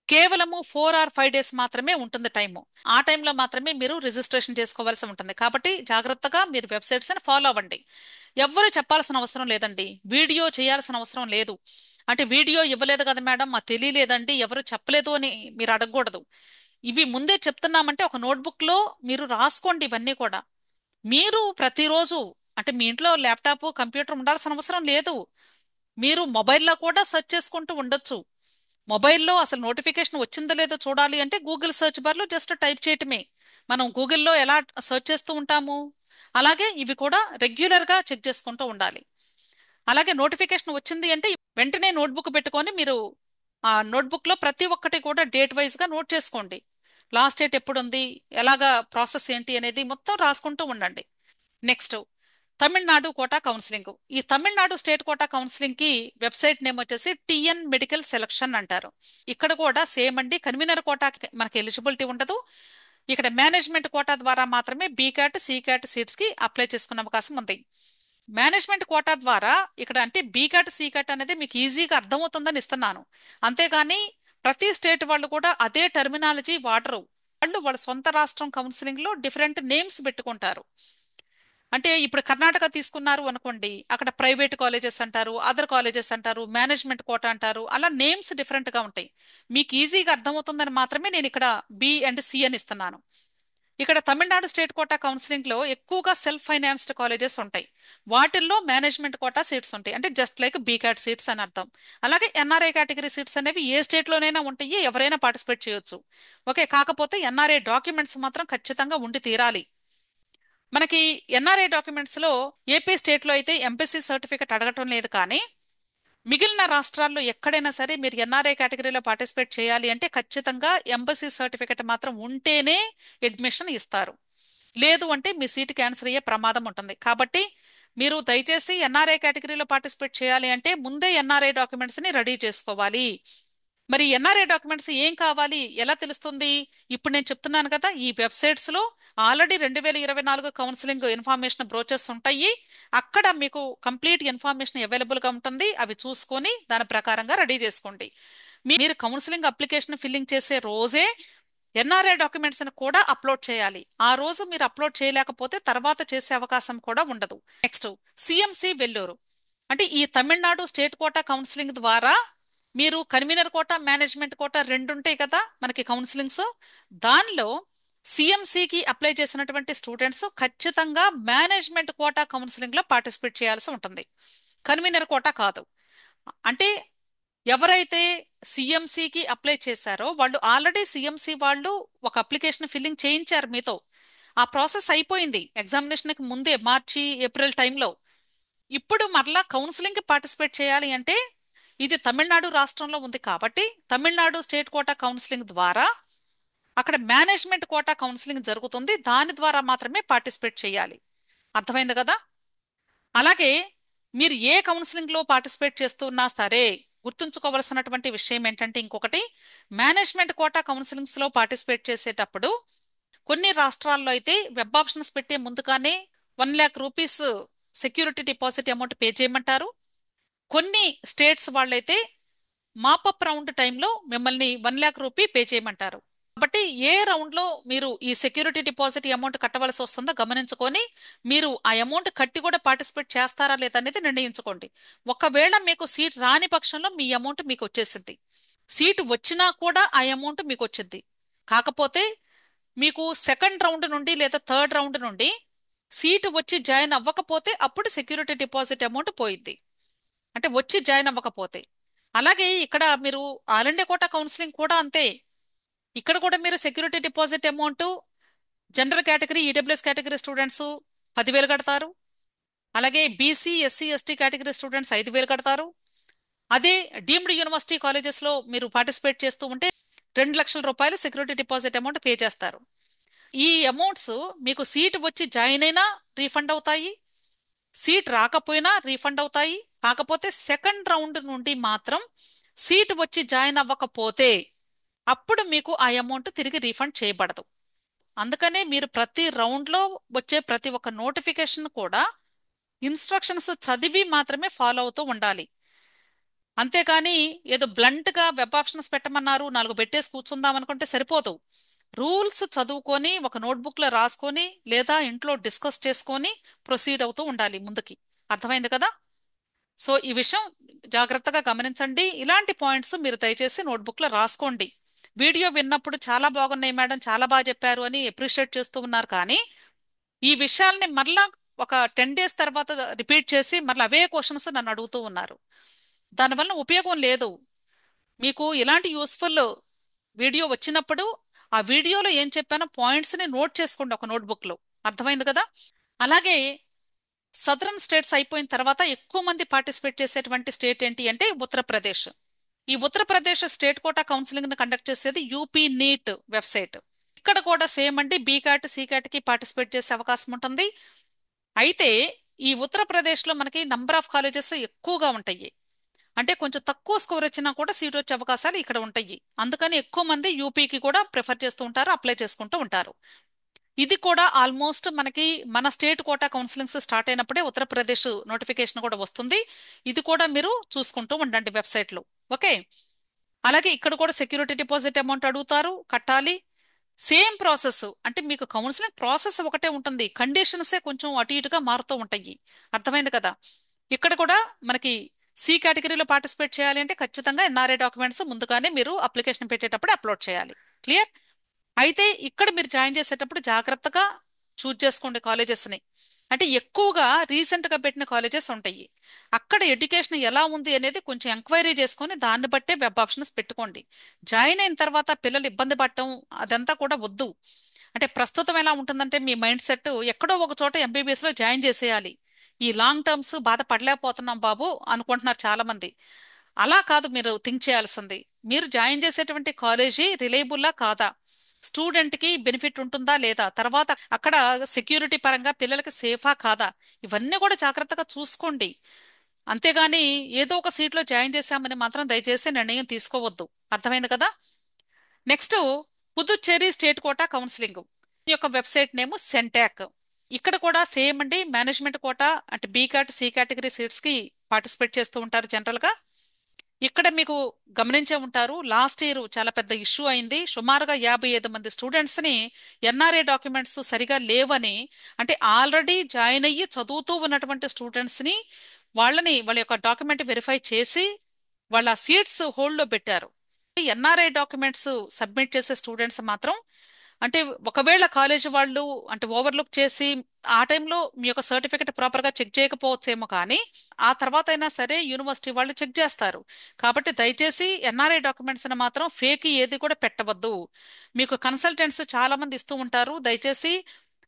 కేవలము 4 or 5 days మాత్రమే ఉంటుంది టైము. ఆ టైంలో మాత్రమే మీరు రిజిస్ట్రేషన్ చేసుకోవాల్సి ఉంటుంది. కాబట్టి జాగ్రత్తగా మీరు వెబ్సైట్స్ ని ఫాలో అవ్వండి. ఎవ్వరు చెప్పాల్సిన అవసరం లేదండి, వీడియో చేయాల్సిన అవసరం లేదు. అంటే వీడియో ఇవ్వలేదు కదా మేడం మాకు తెలియలేదండి, ఎవరు చెప్పలేదు అని మీరు అడగకూడదు. ఇవి ముందే చెప్తున్నామంటే ఒక నోట్బుక్ లో మీరు రాసుకోండి ఇవన్నీ కూడా. మీరు ప్రతిరోజు అంటే మీ ఇంట్లో ల్యాప్టాప్, కంప్యూటర్ ఉండాల్సిన అవసరం లేదు. మీరు మొబైల్లో కూడా సెర్చ్ చేసుకుంటూ ఉండొచ్చు. మొబైల్లో అసలు నోటిఫికేషన్ వచ్చిందో లేదో చూడాలి అంటే గూగుల్ సెర్చ్ బార్లో జస్ట్ టైప్ చేయటమే. మనం గూగుల్లో ఎలా సెర్చ్ చేస్తూ ఉంటాము, అలాగే ఇవి కూడా రెగ్యులర్గా చెక్ చేసుకుంటూ ఉండాలి. అలాగే నోటిఫికేషన్ వచ్చింది అంటే వెంటనే నోట్బుక్ పెట్టుకొని మీరు ఆ నోట్బుక్లో ప్రతి ఒక్కటి కూడా డేట్ వైజ్గా నోట్ చేసుకోండి. లాస్ట్ డేట్ ఎప్పుడు ఉంది, ఎలాగా ప్రాసెస్ ఏంటి అనేది మొత్తం రాసుకుంటూ ఉండండి. Next, Tamil Nadu quota counselling. ఈ తమిళనాడు స్టేట్ కోటా కౌన్సిలింగ్ కి వెబ్సైట్ నేమ్ వచ్చేసి టిఎన్ మెడికల్ సెలక్షన్ అంటారు. ఇక్కడ కూడా సేమ్ అండి, కన్వీనర్ కోటా మనకి ఎలిజిబిలిటీ ఉండదు. ఇక్కడ మేనేజ్మెంట్ కోటా ద్వారా మాత్రమే B cat, C cat seats కి అప్లై చేసుకునే అవకాశం ఉంది. మేనేజ్మెంట్ కోటా ద్వారా ఇక్కడ అంటే బీ క్యాట్, సి క్యాట్ అనేది మీకు ఈజీగా అర్థమవుతుందని ఇస్తున్నాను. అంతేగాని ప్రతి స్టేట్ వాళ్ళు కూడా అదే టర్మినాలజీ వాడరు. వాళ్ళు వాళ్ళ సొంత రాష్ట్రం కౌన్సిలింగ్ లో డిఫరెంట్ నేమ్స్ పెట్టుకుంటారు. అంటే ఇప్పుడు కర్ణాటక తీసుకున్నారు అనుకోండి, అక్కడ ప్రైవేట్ కాలేజెస్ అంటారు, అదర్ కాలేజెస్ అంటారు, మేనేజ్మెంట్ కోట అంటారు, అలా నేమ్స్ డిఫరెంట్ గా ఉంటాయి. మీకు ఈజీగా అర్థమవుతుందని మాత్రమే నేను ఇక్కడ బి అండ్ సి అని ఇస్తున్నాను. ఇక్కడ తమిళనాడు స్టేట్ కోటా కౌన్సిలింగ్ లో ఎక్కువగా సెల్ఫ్ ఫైనాన్స్డ్ కాలేజెస్ ఉంటాయి. వాటిల్లో మేనేజ్మెంట్ కోటా సీట్స్ ఉంటాయి, అంటే జస్ట్ లైక్ బీకాట్ సీట్స్ అని అర్థం. అలాగే ఎన్ఆర్ఐ కేటగిరీ సీట్స్ అనేవి ఏ స్టేట్ లోనైనా ఉంటాయి, ఎవరైనా పార్టిసిపేట్ చేయొచ్చు. ఓకే, కాకపోతే ఎన్ఆర్ఐ డాక్యుమెంట్స్ మాత్రం ఖచ్చితంగా ఉండి తీరాలి. మనకి ఎన్ఆర్ఐ డాక్యుమెంట్స్ లో ఏపీ స్టేట్ లో అయితే ఎంపీసీ సర్టిఫికెట్ అడగటం లేదు, కానీ మిగిలిన రాష్ట్రాల్లో ఎక్కడైనా సరే మీరు ఎన్ఆర్ఐ కేటగిరీలో పార్టిసిపేట్ చేయాలి అంటే ఖచ్చితంగా ఎంబసీ సర్టిఫికెట్ మాత్రం ఉంటేనే అడ్మిషన్ ఇస్తారు. లేదు అంటే మీ సీట్ క్యాన్సిల్ అయ్యే ప్రమాదం ఉంటుంది. కాబట్టి మీరు దయచేసి ఎన్ఆర్ఐ కేటగిరీలో పార్టిసిపేట్ చేయాలి అంటే ముందే ఎన్ఆర్ఐ డాక్యుమెంట్స్ ని రెడీ చేసుకోవాలి. మరి ఎన్ఆర్ఐ డాక్యుమెంట్స్ ఏం కావాలి, ఎలా తెలుస్తుంది? ఇప్పుడు నేను చెప్తున్నాను కదా, ఈ వెబ్సైట్స్ లో ఆల్రెడీ 2024 కౌన్సిలింగ్ ఇన్ఫర్మేషన్ బ్రోచెస్ ఉంటాయి. అక్కడ మీకు కంప్లీట్ ఇన్ఫర్మేషన్ అవైలబుల్ గా ఉంటుంది. అవి చూసుకొని దాని ప్రకారంగా రెడీ చేసుకోండి. మీరు కౌన్సిలింగ్ అప్లికేషన్ ఫిల్లింగ్ చేసే రోజే ఎన్ఆర్ఐ డాక్యుమెంట్స్ ని కూడా అప్లోడ్ చేయాలి. ఆ రోజు మీరు అప్లోడ్ చేయలేకపోతే తర్వాత చేసే అవకాశం కూడా ఉండదు. Next, CMC Vellore. అంటే ఈ తమిళనాడు స్టేట్ కోటా కౌన్సిలింగ్ ద్వారా మీరు కన్వీనర్ కోటా, మేనేజ్మెంట్ కోటా రెండు ఉంటాయి కదా మనకి కౌన్సిలింగ్స్. దానిలో సిఎంసికి అప్లై చేసినటువంటి స్టూడెంట్స్ ఖచ్చితంగా మేనేజ్మెంట్ కోటా కౌన్సిలింగ్ లో పార్టిసిపేట్ చేయాల్సి ఉంటుంది, కన్వీనర్ కోటా కాదు. అంటే ఎవరైతే సిఎంసికి అప్లై చేశారో వాళ్ళు ఆల్రెడీ సిఎంసి వాళ్ళు ఒక అప్లికేషన్ ఫిల్లింగ్ చేయించారు మీతో. ఆ ప్రాసెస్ అయిపోయింది ఎగ్జామినేషన్కి ముందే, మార్చి ఏప్రిల్ టైంలో. ఇప్పుడు మరలా కౌన్సిలింగ్కి పార్టిసిపేట్ చేయాలి అంటే ఇది తమిళనాడు రాష్ట్రంలో ఉంది కాబట్టి తమిళనాడు స్టేట్ కోటా కౌన్సిలింగ్ ద్వారా అక్కడ మేనేజ్మెంట్ కోటా కౌన్సిలింగ్ జరుగుతుంది. దాని ద్వారా మాత్రమే పార్టిసిపేట్ చేయాలి. అర్థమైంది కదా? అలాగే మీరు ఏ కౌన్సిలింగ్లో పార్టిసిపేట్ చేస్తున్నా సరే గుర్తుంచుకోవలసినటువంటి విషయం ఏంటంటే ఇంకొకటి, మేనేజ్మెంట్ కోటా కౌన్సిలింగ్స్లో పార్టిసిపేట్ చేసేటప్పుడు కొన్ని రాష్ట్రాల్లో అయితే వెబ్ ఆప్షన్స్ పెట్టే ముందుగానే 1,00,000 rupees security deposit amount pay చేయమంటారు. కొన్ని స్టేట్స్ వాళ్ళైతే మాపప్ రౌండ్ టైంలో మిమ్మల్ని 1,00,000 రూపీ పే చేయమంటారు. కాబట్టి ఏ రౌండ్లో మీరు ఈ సెక్యూరిటీ డిపాజిట్ అమౌంట్ కట్టవలసి వస్తుందో గమనించుకొని మీరు ఆ అమౌంట్ కట్టి కూడా పార్టిసిపేట్ చేస్తారా లేదా అనేది నిర్ణయించుకోండి. ఒకవేళ మీకు సీట్ రాని పక్షంలో మీ అమౌంట్ మీకు వచ్చేసింది. సీటు వచ్చినా కూడా ఆ అమౌంట్ మీకు వచ్చింది. కాకపోతే మీకు సెకండ్ రౌండ్ నుండి లేదా థర్డ్ రౌండ్ నుండి సీటు వచ్చి జాయిన్ అవ్వకపోతే అప్పుడు సెక్యూరిటీ డిపాజిట్ అమౌంట్ పోయింది. అంటే వచ్చి జాయిన్ అవ్వకపోతే. అలాగే ఇక్కడ మీరు ఆల్ ఇండియా కోటా కౌన్సిలింగ్ కూడా అంతే. ఇక్కడ కూడా మీరు security deposit amount general category, EWS category students 10,000 కడతారు. అలాగే BC, SC, ST category students 5,000 కడతారు. అదే డీమ్డ్ యూనివర్సిటీ కాలేజెస్లో మీరు పార్టిసిపేట్ చేస్తూ ఉంటే 2,00,000 రూపాయలు సెక్యూరిటీ డిపాజిట్ అమౌంట్ పే చేస్తారు. ఈ అమౌంట్స్ మీకు సీట్ వచ్చి జాయిన్ అయినా రీఫండ్ అవుతాయి, సీట్ రాకపోయినా రీఫండ్ అవుతాయి. కాకపోతే సెకండ్ రౌండ్ నుండి మాత్రం సీట్ వచ్చి జాయిన్ అవ్వకపోతే అప్పుడు మీకు ఆ అమౌంట్ తిరిగి రీఫండ్ చేయబడదు. అందుకనే మీరు ప్రతి రౌండ్లో వచ్చే ప్రతి ఒక్క నోటిఫికేషన్ కూడా ఇన్స్ట్రక్షన్స్ చదివి మాత్రమే ఫాలో అవుతూ ఉండాలి. అంతేకాని ఏదో బ్లంట్గా వెబ్ ఆప్షన్స్ పెట్టమన్నారు 4 పెట్టేసి కూర్చుందాం అనుకుంటే సరిపోదు. రూల్స్ చదువుకొని ఒక నోట్బుక్లో రాసుకొని లేదా ఇంట్లో డిస్కస్ చేసుకొని ప్రొసీడ్ అవుతూ ఉండాలి ముందుకి. అర్థమైంది కదా? సో ఈ విషయం జాగ్రత్తగా గమనించండి. ఇలాంటి పాయింట్స్ మీరు దయచేసి నోట్బుక్లో రాసుకోండి. వీడియో విన్నప్పుడు చాలా బాగున్నాయి మేడం, చాలా బాగా చెప్పారు అని అప్రిషియేట్ చేస్తూ ఉన్నారు. కానీ ఈ విషయాల్ని మరలా ఒక 10 డేస్ తర్వాత రిపీట్ చేసి మరలా అవే క్వశ్చన్స్ నన్ను అడుగుతూ ఉన్నారు. దానివల్ల ఉపయోగం లేదు. మీకు ఇలాంటి యూస్ఫుల్ వీడియో వచ్చినప్పుడు ఆ వీడియోలో ఏం చెప్పానో పాయింట్స్ని నోట్ చేసుకోండి ఒక నోట్బుక్లో. అర్థమైంది కదా? అలాగే సదరన్ స్టేట్స్ అయిపోయిన తర్వాత ఎక్కువ మంది పార్టిసిపేట్ చేసేటువంటి స్టేట్ ఏంటి అంటే ఉత్తరప్రదేశ్. ఈ ఉత్తరప్రదేశ్ స్టేట్ కోటా కౌన్సిలింగ్ ని కండక్ట్ చేసేది యూపీ నీట్ వెబ్సైట్. ఇక్కడ కూడా సేమ్ అండి, బీకాట్ సీకాట్ కి పార్టిసిపేట్ చేసే అవకాశం ఉంటుంది. అయితే ఈ ఉత్తరప్రదేశ్లో మనకి నంబర్ ఆఫ్ కాలేజెస్ ఎక్కువగా ఉంటాయి. అంటే కొంచెం తక్కువ స్కోర్ వచ్చినా కూడా సీట్ వచ్చే అవకాశాలు ఇక్కడ ఉంటాయి. అందుకని ఎక్కువ మంది యూపీకి కూడా ప్రిఫర్ చేస్తూ ఉంటారు, అప్లై చేసుకుంటూ ఉంటారు. ఇది కూడా ఆల్మోస్ట్ మనకి మన స్టేట్ కోటా కౌన్సిలింగ్స్ స్టార్ట్ అయినప్పుడే ఉత్తరప్రదేశ్ నోటిఫికేషన్ కూడా వస్తుంది. ఇది కూడా మీరు చూసుకుంటూ ఉండండి వెబ్సైట్లో. ఓకే. అలాగే ఇక్కడ కూడా సెక్యూరిటీ డిపాజిట్ అమౌంట్ అడుగుతారు, కట్టాలి. సేమ్ ప్రాసెస్, అంటే మీకు కౌన్సిలింగ్ ప్రాసెస్ ఒకటే ఉంటుంది, కండిషన్సే కొంచెం అటు ఇటుగా మారుతూ ఉంటాయి. అర్థమైంది కదా? ఇక్కడ కూడా మనకి సి కేటగిరీలో పార్టిసిపేట్ చేయాలి అంటే ఖచ్చితంగా ఎన్ఆర్ఐ డాక్యుమెంట్స్ ముందుగానే మీరు అప్లికేషన్ పెట్టేటప్పుడు అప్లోడ్ చేయాలి. క్లియర్? అయితే ఇక్కడ మీరు జాయిన్ చేసేటప్పుడు జాగ్రత్తగా చూజ్ చేసుకోండి కాలేజెస్ని. అంటే ఎక్కువగా రీసెంట్గా పెట్టిన కాలేజెస్ ఉంటాయి. అక్కడ ఎడ్యుకేషన్ ఎలా ఉంది అనేది కొంచెం ఎంక్వైరీ చేసుకొని దాన్ని బట్టే వెబ్ ఆప్షన్స్ పెట్టుకోండి. జాయిన్ అయిన తర్వాత పిల్లలు ఇబ్బంది పడటం అదంతా కూడా వద్దు. అంటే ప్రస్తుతం ఎలా ఉంటుందంటే మీ మైండ్ సెట్ ఎక్కడో ఒక చోట ఎంబీబీఎస్లో జాయిన్ చేసేయాలి, ఈ లాంగ్ టర్మ్స్ బాధపడలేకపోతున్నాం బాబు అనుకుంటున్నారు చాలా మంది. అలా కాదు మీరు థింక్ చేయాల్సింది. మీరు జాయిన్ చేసేటువంటి కాలేజీ రిలయబుల్లా కాదా, స్టూడెంట్ కి బెనిఫిట్ ఉంటుందా లేదా, తర్వాత అక్కడ సెక్యూరిటీ పరంగా పిల్లలకి సేఫా కాదా, ఇవన్నీ కూడా జాగ్రత్తగా చూసుకోండి. అంతేగాని ఏదో ఒక సీట్లో జాయిన్ చేశామని మాత్రం దయచేసి నిర్ణయం తీసుకోవద్దు. అర్థమైంది కదా? Next, Puducherry state quota counselling ఈ యొక్క వెబ్సైట్ నేమ్ సెంటాక్. ఇక్కడ కూడా సేమ్ అండి, మేనేజ్మెంట్ కోటా అంటే బీకాట్ సి కేటగిరీ సీట్స్ కి పార్టిసిపేట్ చేస్తూ ఉంటారు జనరల్ గా. ఇక్కడ మీకు గమనించే ఉంటారు, లాస్ట్ ఇయర్ చాలా పెద్ద ఇష్యూ అయింది. సుమారుగా 55 మంది స్టూడెంట్స్ ని ఎన్ఆర్ఐ డాక్యుమెంట్స్ సరిగా లేవని, అంటే ఆల్రెడీ జాయిన్ అయ్యి చదువుతూ ఉన్నటువంటి స్టూడెంట్స్ ని వాళ్ళ యొక్క డాక్యుమెంట్ వెరిఫై చేసి వాళ్ళ సీట్స్ హోల్డ్ లో పెట్టారు. ఎన్ఆర్ఐ డాక్యుమెంట్స్ సబ్మిట్ చేసే స్టూడెంట్స్ మాత్రం అంటే ఒకవేళ కాలేజీ వాళ్ళు అంటే ఓవర్లుక్ చేసి ఆ టైంలో మీ యొక్క సర్టిఫికెట్ ప్రాపర్గా చెక్ చేయకపోవచ్చేమో కానీ ఆ తర్వాత అయినా సరే యూనివర్సిటీ వాళ్ళు చెక్ చేస్తారు. కాబట్టి దయచేసి ఎన్ఆర్ఐ డాక్యుమెంట్స్ మాత్రం ఫేక్ ఏది కూడా పెట్టవద్దు. మీకు కన్సల్టెంట్స్ చాలా మంది ఇస్తూ ఉంటారు. దయచేసి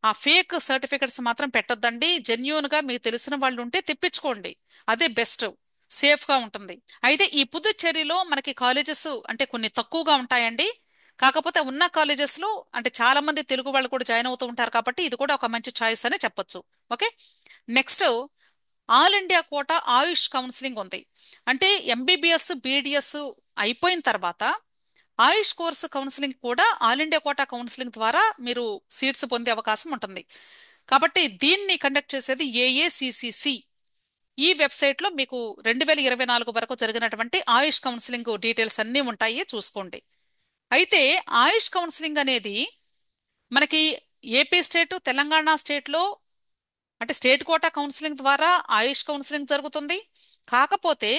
ఆ ఫేక్ సర్టిఫికెట్స్ మాత్రం పెట్టొద్దండి. జెన్యూన్ గా మీకు తెలిసిన వాళ్ళు ఉంటే తెప్పించుకోండి. అదే బెస్ట్, సేఫ్ గా ఉంటుంది. అయితే ఈ పుదుచ్చేరిలో మనకి కాలేజెస్ అంటే కొన్ని తక్కువగా ఉంటాయండి. కాకపోతే ఉన్న కాలేజెస్ లో అంటే చాలా మంది తెలుగు వాళ్ళు కూడా జాయిన్ అవుతూ ఉంటారు కాబట్టి ఇది కూడా ఒక మంచి చాయిస్ అని చెప్పొచ్చు. Okay. Next, all India quota AYUSH counselling ఉంది. అంటే ఎంబీబీఎస్ బీడిఎస్ అయిపోయిన తర్వాత ఆయుష్ కోర్సు కౌన్సిలింగ్ కూడా ఆల్ ఇండియా కోటా కౌన్సిలింగ్ ద్వారా మీరు సీట్స్ పొందే అవకాశం ఉంటుంది. కాబట్టి దీన్ని కండక్ట్ చేసేది ఏఏసిసిసి. ఈ వెబ్సైట్లో మీకు 2024 వరకు జరిగినటువంటి ఆయుష్ కౌన్సిలింగ్ డీటెయిల్స్ అన్నీ ఉంటాయి, చూసుకోండి. అయితే ఆయుష్ కౌన్సిలింగ్ అనేది మనకి ఏపీ స్టేట్, తెలంగాణ స్టేట్లో అంటే స్టేట్ కోటా కౌన్సిలింగ్ ద్వారా ఆయుష్ కౌన్సిలింగ్ జరుగుతుంది. కాకపోతే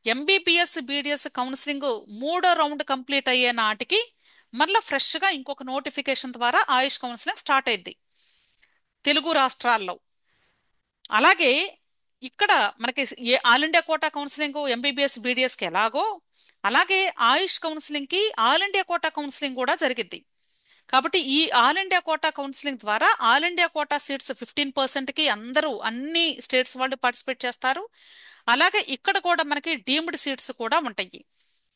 ఎంబీబీఎస్ బీడిఎస్ కౌన్సిలింగ్ మూడో రౌండ్ కంప్లీట్ అయ్యే నాటికి మళ్ళీ ఫ్రెష్గా ఇంకొక నోటిఫికేషన్ ద్వారా ఆయుష్ కౌన్సిలింగ్ స్టార్ట్ అయింది తెలుగు రాష్ట్రాల్లో. అలాగే ఇక్కడ మనకి all India quota counselling MBBS బీడిఎస్కి ఎలాగో అలాగే ఆయుష్ కౌన్సిలింగ్కి ఆల్ ఇండియా కోటా కౌన్సిలింగ్ కూడా జరిగింది. కాబట్టి ఈ ఆల్ ఇండియా కోటా కౌన్సిలింగ్ ద్వారా ఆల్ ఇండియా కోటా సీట్స్ 15%కి అందరూ అన్ని స్టేట్స్ వాళ్ళు పార్టిసిపేట్ చేస్తారు. అలాగే ఇక్కడ కూడా మనకి డీమ్డ్ సీట్స్ కూడా ఉంటాయి.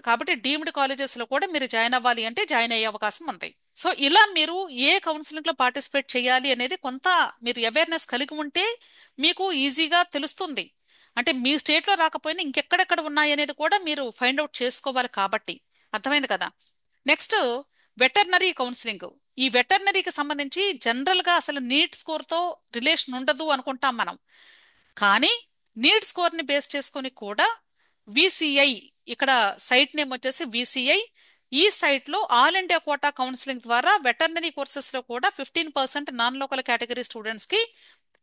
కాబట్టి డీమ్డ్ కాలేజెస్ లో కూడా మీరు జాయిన్ అవ్వాలి అంటే జాయిన్ అయ్యే అవకాశం ఉంది. సో ఇలా మీరు ఏ కౌన్సిలింగ్ లో పార్టిసిపేట్ చేయాలి అనేది కొంత మీరు అవేర్నెస్ కలిగి ఉంటే మీకు ఈజీగా తెలుస్తుంది. అంటే మీ స్టేట్ లో రాకపోయినా ఇంకెక్కడెక్కడ ఉన్నాయి అనేది కూడా మీరు ఫైండ్ అవుట్ చేసుకోవాలి కాబట్టి. అర్థమైంది కదా. Next, veterinary counselling. ఈ వెటర్నరీకి సంబంధించి జనరల్ గా అసలు నీట్ స్కోర్ తో రిలేషన్ ఉండదు అనుకుంటాం మనం. కానీ నీట్ స్కోర్ ని బేస్ చేసుకొని కూడా విసిఐ, ఇక్కడ సైట్ నేమ్ వచ్చేసి విసిఐ. ఈ సైట్ లో ఆల్ ఇండియా కోటా కౌన్సిలింగ్ ద్వారా వెటర్నరీ కోర్సెస్ లో కూడా 15% నాన్ లోకల్ కేటగిరీ స్టూడెంట్స్ కి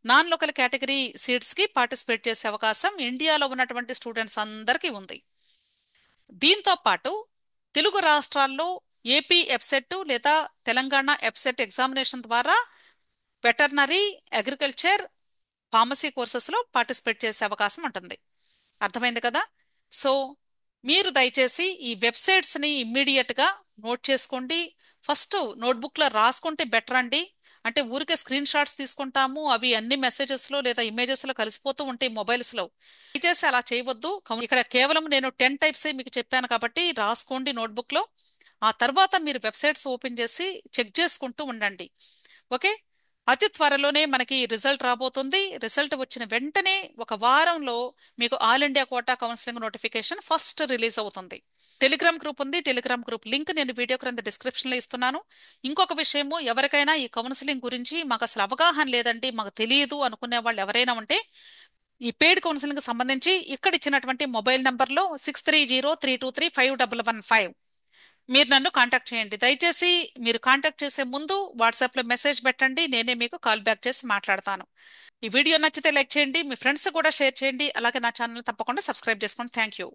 నాన్ లోకల్ కేటగిరీ సీట్స్ కి పార్టిసిపేట్ చేసే అవకాశం ఇండియాలో ఉన్నటువంటి స్టూడెంట్స్ అందరికీ ఉంది. దీంతో పాటు తెలుగు రాష్ట్రాల్లో ఏపీ ఎఫ్సెట్ లేదా తెలంగాణ ఎఫ్సెట్ ఎగ్జామినేషన్ ద్వారా వెటర్నరీ, అగ్రికల్చర్, ఫార్మసీ కోర్సెస్లో పార్టిసిపేట్ చేసే అవకాశం ఉంటుంది. అర్థమైంది కదా. సో మీరు దయచేసి ఈ వెబ్సైట్స్ని ఇమ్మీడియట్గా నోట్ చేసుకోండి. ఫస్ట్ నోట్బుక్లో రాసుకుంటే బెటర్ అండి. అంటే ఊరికే స్క్రీన్ షాట్స్ తీసుకుంటాము, అవి అన్ని మెసేజెస్లో లేదా ఇమేజెస్లో కలిసిపోతూ ఉంటాయి మొబైల్స్లో. దయచేసి అలా చేయవద్దు. ఇక్కడ కేవలం నేను 10 టైప్స్ మీకు చెప్పాను కాబట్టి రాసుకోండి నోట్బుక్లో. ఆ తర్వాత మీరు వెబ్సైట్స్ ఓపెన్ చేసి చెక్ చేసుకుంటూ ఉండండి. ఓకే. అతి త్వరలోనే మనకి రిజల్ట్ రాబోతుంది. రిజల్ట్ వచ్చిన వెంటనే ఒక వారంలో మీకు all India quota counselling notification first release అవుతుంది. టెలిగ్రామ్ గ్రూప్ ఉంది. టెలిగ్రామ్ గ్రూప్ లింక్ నేను వీడియో క్రింద డిస్క్రిప్షన్లో ఇస్తున్నాను. ఇంకొక విషయము, ఎవరికైనా ఈ కౌన్సిలింగ్ గురించి మాకు అసలు అవగాహన లేదండి, మాకు తెలియదు అనుకునే వాళ్ళు ఎవరైనా ఉంటే ఈ పెయిడ్ కౌన్సిలింగ్ సంబంధించి ఇక్కడ ఇచ్చినటువంటి మొబైల్ నంబర్లో 6303235115 మీరు నన్ను కాంటాక్ట్ చేయండి. దయచేసి మీరు కాంటాక్ట్ చేసే ముందు వాట్సాప్లో మెసేజ్ పెట్టండి, నేనే మీకు కాల్ బ్యాక్ చేసి మాట్లాడతాను. ఈ వీడియో నచ్చితే లైక్ చేయండి, మీ ఫ్రెండ్స్ కూడా షేర్ చేయండి. అలాగే నా ఛానల్ తప్పకుండా సబ్స్క్రైబ్ చేసుకోండి. Thank you.